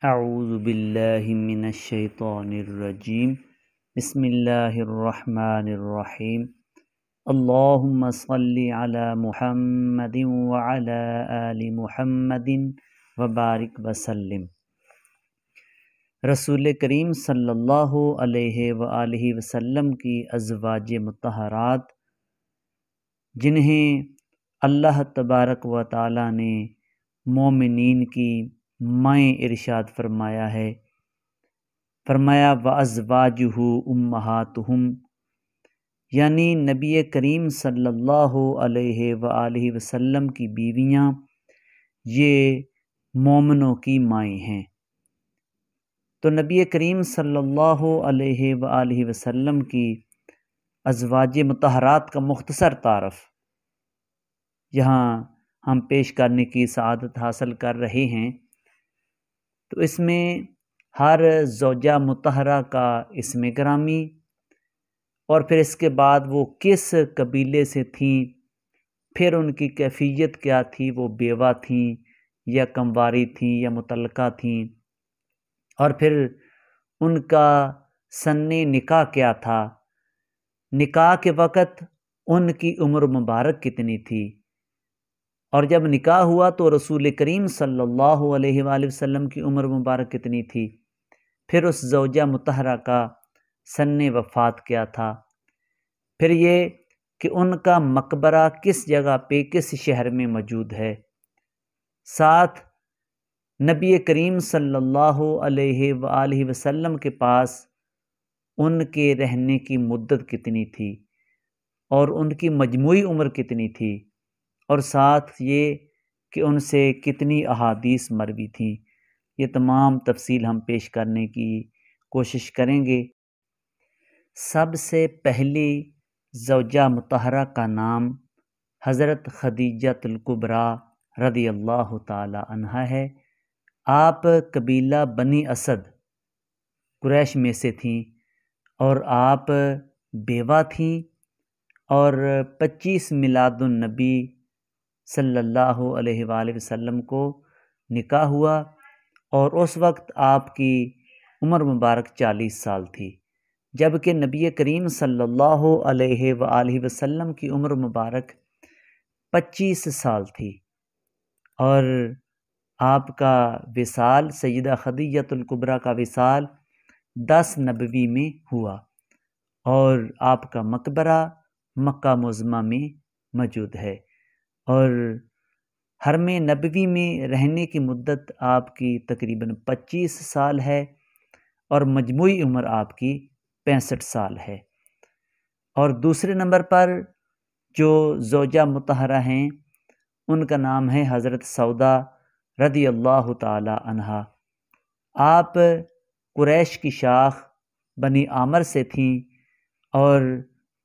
اعوذ باللہ من الشیطان الرجیم بسم اللہ الرحمن الرحیم اللہم صلی علی محمد وعلی آل محمد وبارک وسلم۔ رسول کریم صلی اللہ علیہ وآلہ وسلم کی ازواج مطہرات جنہیں اللہ تبارک و تعالی نے مومنین کی مائیں ارشاد فرمایا ہے، فرمایا وَأَزْوَاجُهُ أُمَّهَاتُهُمْ، یعنی نبی کریم صلی اللہ علیہ وآلہ وسلم کی بیویاں یہ مومنوں کی مائیں ہیں۔ تو نبی کریم صلی اللہ علیہ وآلہ وسلم کی ازواج مطہرات کا مختصر تعارف یہاں ہم پیش کرنے کی سعادت حاصل کر رہے ہیں۔ تو اس میں ہر زوجہ مطہرہ کا اسم گرامی اور پھر اس کے بعد وہ کس قبیلے سے تھیں، پھر ان کی کیفیت کیا تھی، وہ بیوہ تھیں یا کمواری تھیں یا مطلقہ تھیں، اور پھر ان کا سن نکاح کیا تھا، نکاح کے وقت ان کی عمر مبارک کتنی تھی، اور جب نکاح ہوا تو رسول کریم صلی اللہ علیہ وآلہ وسلم کی عمر مبارک کتنی تھی، پھر اس زوجہ مطہرہ کا سن وفات کیا تھا، پھر یہ کہ ان کا مقبرہ کس جگہ پہ کس شہر میں موجود ہے، ساتھ نبی کریم صلی اللہ علیہ وآلہ وسلم کے پاس ان کے رہنے کی مدت کتنی تھی اور ان کی مجموعی عمر کتنی تھی، اور ساتھ یہ کہ ان سے کتنی احادیث مروی تھیں، یہ تمام تفصیل ہم پیش کرنے کی کوشش کریں گے۔ سب سے پہلی زوجہ مطہرہ کا نام حضرت خدیجہ الکبریٰ رضی اللہ تعالی عنہا ہے۔ آپ قبیلہ بنی اسد قریش میں سے تھیں اور آپ بیوہ تھیں، اور 25 میلاد النبی صلی اللہ علیہ وآلہ وسلم کو نکاح ہوا، اور اس وقت آپ کی عمر مبارک 40 سال تھی، جبکہ نبی کریم صلی اللہ علیہ وآلہ وسلم کی عمر مبارک 25 سال تھی، اور آپ کا وصال سیدہ خدیجہ الکبریٰ کا وصال 10 نبوی میں ہوا، اور آپ کا مقبرہ مکہ معظمہ میں موجود ہے، اور حرم نبوی میں رہنے کی مدت آپ کی تقریباً 25 سال ہے، اور مجموعی عمر آپ کی 65 سال ہے۔ اور دوسرے نمبر پر جو زوجہ مطہرہ ہیں ان کا نام ہے حضرت سودا رضی اللہ تعالی عنہا۔ آپ قریش کی شاخ بنی عامر سے تھیں، اور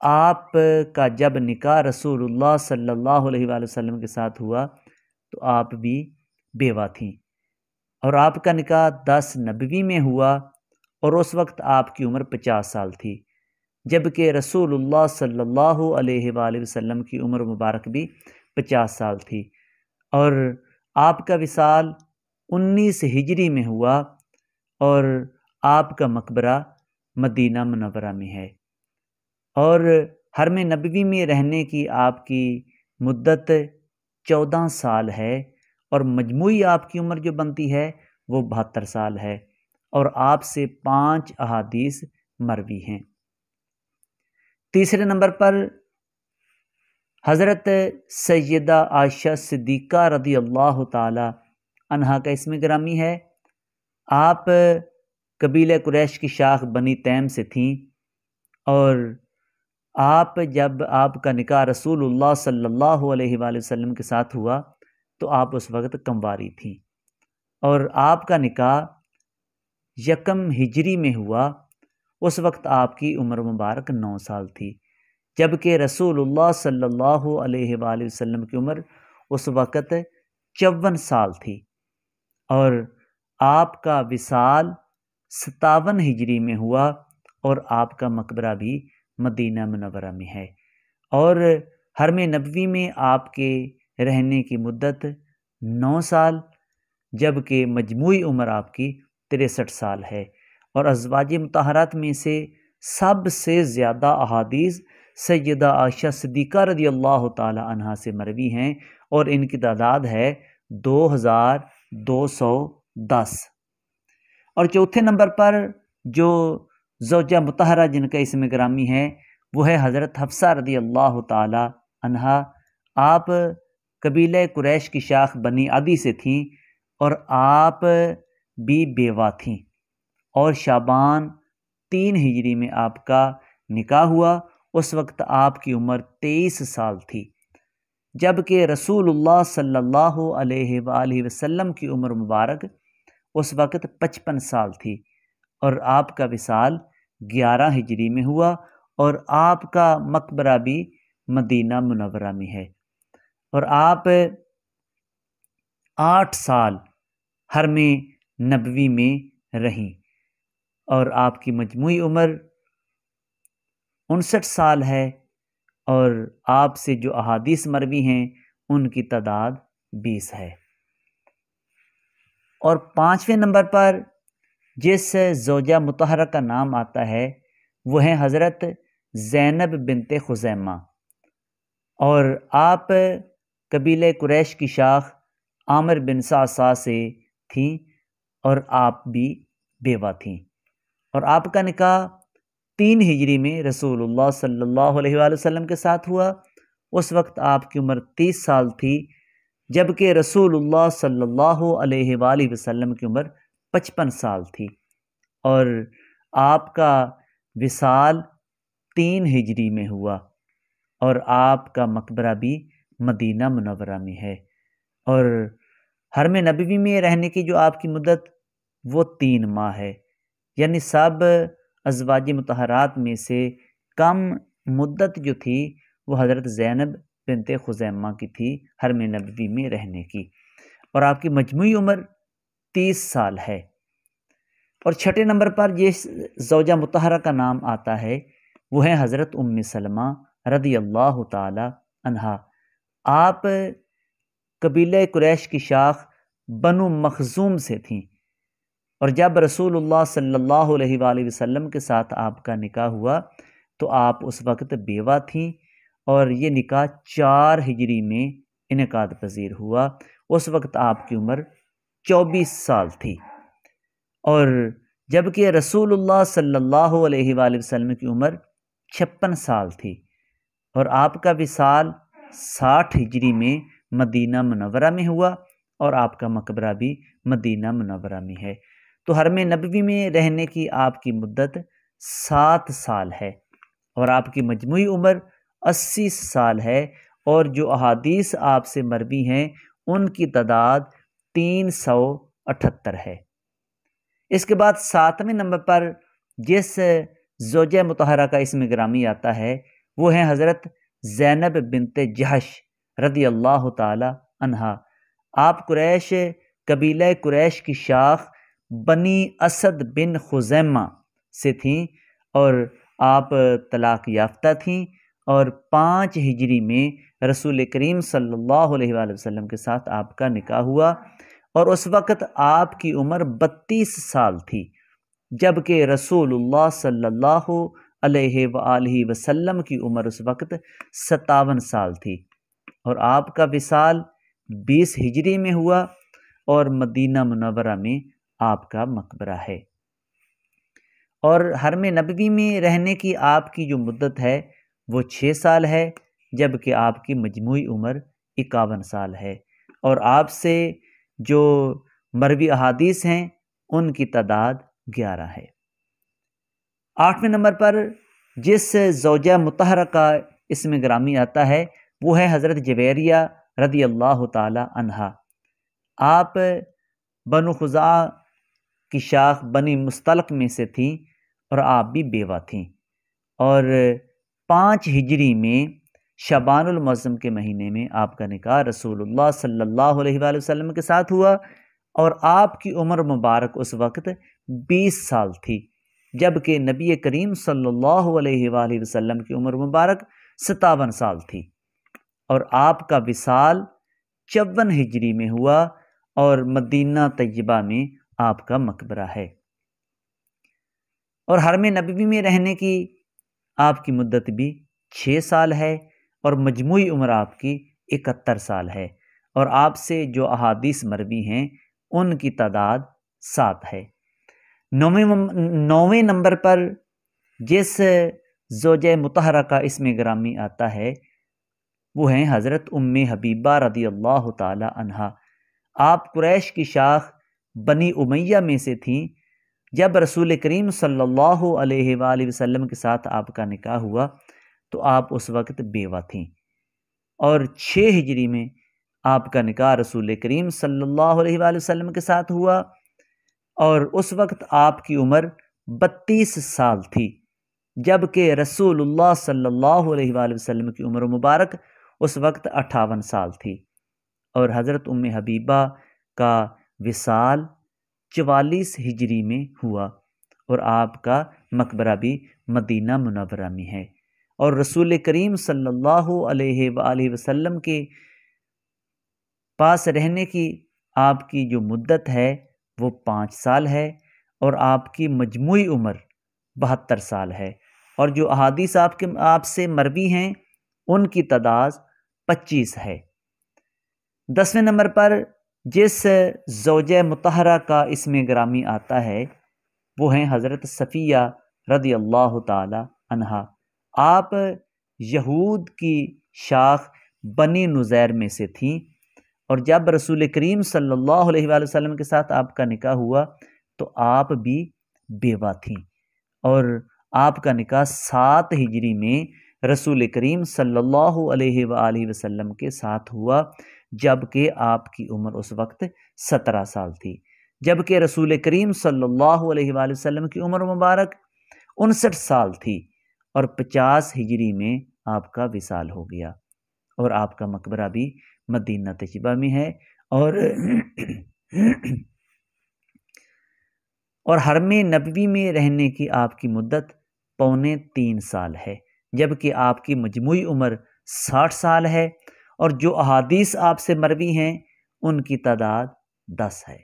آپ کا جب نکاح رسول اللہ صلی اللہ علیہ وآلہ وسلم کے ساتھ ہوا تو آپ بھی بیوہ تھیں، اور آپ کا نکاح 10 نبوی میں ہوا، اور اس وقت آپ کی عمر 50 سال تھی، جبکہ رسول اللہ صلی اللہ علیہ وآلہ وسلم کی عمر مبارک بھی 50 سال تھی، اور آپ کا وصال 19 ہجری میں ہوا، اور آپ کا مقبرہ مدینہ منورہ میں ہے، اور حرم نبوی میں رہنے کی آپ کی مدت 14 سال ہے، اور مجموعی آپ کی عمر جو بنتی ہے وہ 72 سال ہے، اور آپ سے 5 احادیث مروی ہیں۔ تیسرے نمبر پر حضرت سیدہ عائشہ صدیقہ رضی اللہ تعالی عنہا کا اسم گرامی ہے۔ آپ قبیلہ قریش کی شاخ بنی تیم سے تھیں، اور آپ جب آپ کا نکاح رسول اللہ صلی اللہ علیہ وآلہ وسلم کے ساتھ ہوا تو آپ اس وقت کمواری تھیں، اور آپ کا نکاح 1 ہجری میں ہوا، اس وقت آپ کی عمر مبارک 9 سال تھی، جبکہ رسول اللہ صلی اللہ علیہ وآلہ وسلم کی عمر اس وقت 54 سال تھی، اور آپ کا وصال 57 ہجری میں ہوا، اور آپ کا مقبرہ بھی مدینہ منورہ میں ہے، اور حرم نبوی میں آپ کے رہنے کی مدت 9 سال، جبکہ مجموعی عمر آپ کی 63 سال ہے، اور ازواج مطہرات میں سے سب سے زیادہ احادیث سیدہ عائشہ صدیقہ رضی اللہ تعالی عنہا سے مروی ہیں، اور ان کی تعداد ہے 2210۔ اور چوتھے نمبر پر جو زوجہ مطہرہ جن کا اسم گرامی ہے وہ ہے حضرت حفصہ رضی اللہ تعالی عنہا۔ آپ قبیلہ قریش کی شاخ بنی عدی سے تھیں، اور آپ بھی بیوہ تھیں، اور شعبان 3 ہجری میں آپ کا نکاح ہوا۔ اس وقت آپ کی عمر 23 سال تھی، جبکہ رسول اللہ صلی اللہ علیہ وآلہ وسلم کی عمر مبارک اس وقت 55 سال تھی، اور آپ کا وصال 11 ہجری میں ہوا، اور آپ کا مقبرہ بھی مدینہ منورہ میں ہے، اور آپ 8 سال حرم نبوی میں رہیں، اور آپ کی مجموعی عمر 59 سال ہے، اور آپ سے جو احادیث مروی ہیں ان کی تعداد 20 ہے۔ اور 5ویں نمبر پر جس زوجہ مطہرہ کا نام آتا ہے وہ ہیں حضرت زینب بنت خزیمہ، اور آپ قبیلہ قریش کی شاخ عامر بن صعصع سے تھیں، اور آپ بھی بیوہ تھیں، اور آپ کا نکاح 3 ہجری میں رسول اللہ صلی اللہ علیہ وآلہ وسلم کے ساتھ ہوا۔ اس وقت آپ کی عمر 30 سال تھی، جبکہ رسول اللہ صلی اللہ علیہ وآلہ وسلم کی عمر 55 سال تھی، اور آپ کا وصال 3 ہجری میں ہوا، اور آپ کا مقبرہ بھی مدینہ منورہ میں ہے، اور حرم نبوی میں رہنے کی جو آپ کی مدت وہ 3 ماہ ہے، یعنی سب ازواج مطہرات میں سے کم مدت جو تھی وہ حضرت زینب بنت خزیمہ کی تھی حرم نبوی میں رہنے کی، اور آپ کی مجموعی عمر 30 سال ہے۔ اور 6 نمبر پر جس زوجہ مطہرہ کا نام آتا ہے وہ ہے حضرت ام سلمہ رضی اللہ تعالی عنہا۔ آپ قبیلہ قریش کی شاخ بنو مخزوم سے تھیں، اور جب رسول اللہ صلی اللہ علیہ وآلہ وسلم کے ساتھ آپ کا نکاح ہوا تو آپ اس وقت بیوہ تھیں، اور یہ نکاح 4 ہجری میں انعقاد پذیر ہوا۔ اس وقت آپ کی عمر 24 سال تھی، اور جبکہ رسول اللہ صلی اللہ علیہ وآلہ وسلم کی عمر 56 سال تھی، اور آپ کا وصال 60 ہجری میں مدینہ منورہ میں ہوا، اور آپ کا مقبرہ بھی مدینہ منورہ میں ہے۔ تو حرم نبوی میں رہنے کی آپ کی مدت 7 سال ہے، اور آپ کی مجموعی عمر 80 سال ہے، اور جو احادیث آپ سے مروی ہیں ان کی تعداد 378 ہے۔ اس کے بعد 7ویں نمبر پر جس زوجہ مطہرہ کا اسم گرامی آتا ہے وہ ہیں حضرت زینب بنت جہش رضی اللہ تعالی عنہا۔ آپ قبیلہ قریش کی شاخ بنی اسد بن خزیمہ سے تھیں، اور آپ طلاق یافتہ تھیں، اور 5 ہجری میں رسول کریم صلی اللہ علیہ وآلہ وسلم کے ساتھ آپ کا نکاح ہوا، اور اس وقت آپ کی عمر 32 سال تھی، جبکہ رسول اللہ صلی اللہ علیہ وآلہ وسلم کی عمر اس وقت 57 سال تھی، اور آپ کا وصال 20 ہجری میں ہوا، اور مدینہ منورہ میں آپ کا مقبرہ ہے۔ اور حرم نبوی میں رہنے کی آپ کی جو مدت ہے وہ 6 سال ہے، جبکہ آپ کی مجموعی عمر 51 سال ہے، اور آپ سے جو مروی احادیث ہیں ان کی تعداد 11 ہے۔ 8ویں نمبر پر جس زوجہ مطہرہ کا اسم گرامی آتا ہے وہ ہے حضرت جویریہ رضی اللہ تعالی عنہا۔ آپ بنو خزاعہ کی شاخ بنی مستلق میں سے تھیں، اور آپ بھی بیوہ تھیں، اور 5 ہجری میں شعبان المعظم کے مہینے میں آپ کا نکاح رسول اللہ صلی اللہ علیہ وآلہ وسلم کے ساتھ ہوا، اور آپ کی عمر مبارک اس وقت 20 سال تھی، جبکہ نبی کریم صلی اللہ علیہ وآلہ وسلم کی عمر مبارک 57 سال تھی، اور آپ کا وصال 54 ہجری میں ہوا، اور مدینہ طیبہ میں آپ کا مقبرہ ہے۔ اور حرم نبوی میں رہنے کی آپ کی مدت بھی 6 سال ہے اور مجموعی عمر آپ کی 71 سال ہے، اور آپ سے جو احادیث مروی ہیں ان کی تعداد 7 ہے۔ 9ویں نمبر پر جس زوجہ مطہرہ کا اسم گرامی آتا ہے وہ ہیں حضرت ام حبیبہ رضی اللہ تعالی عنہا۔ آپ قریش کی شاخ بنی امیہ میں سے تھیں۔ جب رسول کریم صلی اللہ علیہ وآلہ وسلم کے ساتھ آپ کا نکاح ہوا تو آپ اس وقت بیوہ تھیں، اور 6 ہجری میں آپ کا نکاح رسول کریم صلی اللہ علیہ وآلہ وسلم کے ساتھ ہوا، اور اس وقت آپ کی عمر 32 سال تھی، جبکہ رسول اللہ صلی اللہ علیہ وآلہ وسلم کی عمر مبارک اس وقت 58 سال تھی، اور حضرت ام حبیبہ کا وصال 44 ہجری میں ہوا، اور آپ کا مقبرہ بھی مدینہ منورہ میں ہے۔ اور رسول کریم صلی اللہ علیہ وآلہ وسلم کے پاس رہنے کی آپ کی جو مدت ہے وہ 5 سال ہے، اور آپ کی مجموعی عمر 72 سال ہے، اور جو احادیث آپ سے مروی ہیں ان کی تعداد 25 ہے۔ 10ویں نمبر پر جس زوجہ مطہرہ کا اسم گرامی آتا ہے وہ ہیں حضرت صفیہ رضی اللہ تعالی عنہا۔ آپ یہود کی شاخ بنی نذیر میں سے تھیں، اور جب رسول کریم صلی اللہ علیہ وآلہ وسلم کے ساتھ آپ کا نکاح ہوا تو آپ بھی بیوہ تھیں، اور آپ کا نکاح 7 ہجری میں رسول کریم صلی اللہ علیہ وآلہ وسلم کے ساتھ ہوا، جبکہ آپ کی عمر اس وقت 17 سال تھی، جبکہ رسول کریم صلی اللہ علیہ وآلہ وسلم کی عمر مبارک 59 سال تھی، اور 50 ہجری میں آپ کا وصال ہو گیا، اور آپ کا مقبرہ بھی مدینہ طیبہ میں ہے، اور حرم نبوی میں رہنے کی آپ کی مدت 3.25 سال ہے، جبکہ آپ کی مجموعی عمر 60 سال ہے، اور جو احادیث آپ سے مروی ہیں ان کی تعداد 10 ہے۔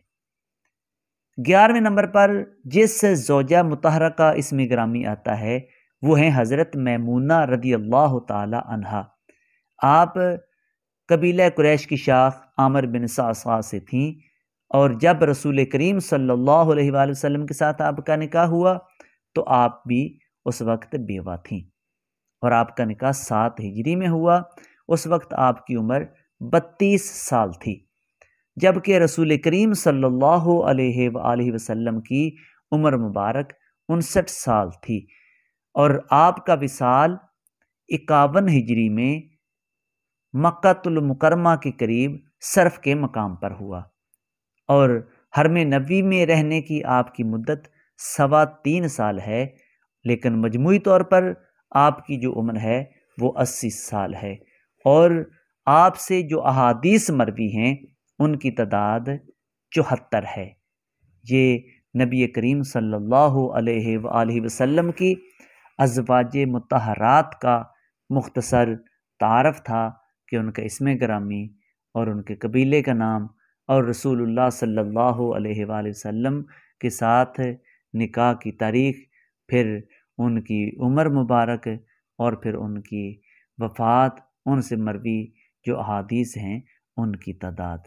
11ویں نمبر پر جس زوجہ مطہرہ کا اسم گرامی آتا ہے وہ ہیں حضرت میمونہ رضی اللہ تعالی عنہا۔ آپ قبیلہ قریش کی شاخ عامر بن صعصع سے تھیں، اور جب رسول کریم صلی اللہ علیہ وآلہ وسلم کے ساتھ آپ کا نکاح ہوا تو آپ بھی اس وقت بیوہ تھیں، اور آپ کا نکاح 7 ہجری میں ہوا، اس وقت آپ کی عمر 32 سال تھی، جبکہ رسول کریم صلی اللہ علیہ وآلہ وسلم کی عمر مبارک 59 سال تھی، اور آپ کا وصال 51 ہجری میں مکہ المکرمہ کے قریب صرف کے مقام پر ہوا، اور حرم نبوی میں رہنے کی آپ کی مدت 3.25 سال ہے، لیکن مجموعی طور پر آپ کی جو عمر ہے وہ 80 سال ہے، اور آپ سے جو احادیث مروی ہیں ان کی تعداد 74 ہے۔ یہ نبی کریم صلی اللہ علیہ وآلہ وسلم کی ازواج مطہرات کا مختصر تعارف تھا کہ ان کا اسم گرامی اور ان کے قبیلے کا نام، اور رسول اللہ صلی اللہ علیہ وآلہ وسلم کے ساتھ نکاح کی تاریخ، پھر ان کی عمر مبارک، اور پھر ان کی وفات، ان سے مروی جو احادیث ہیں ان کی تعداد۔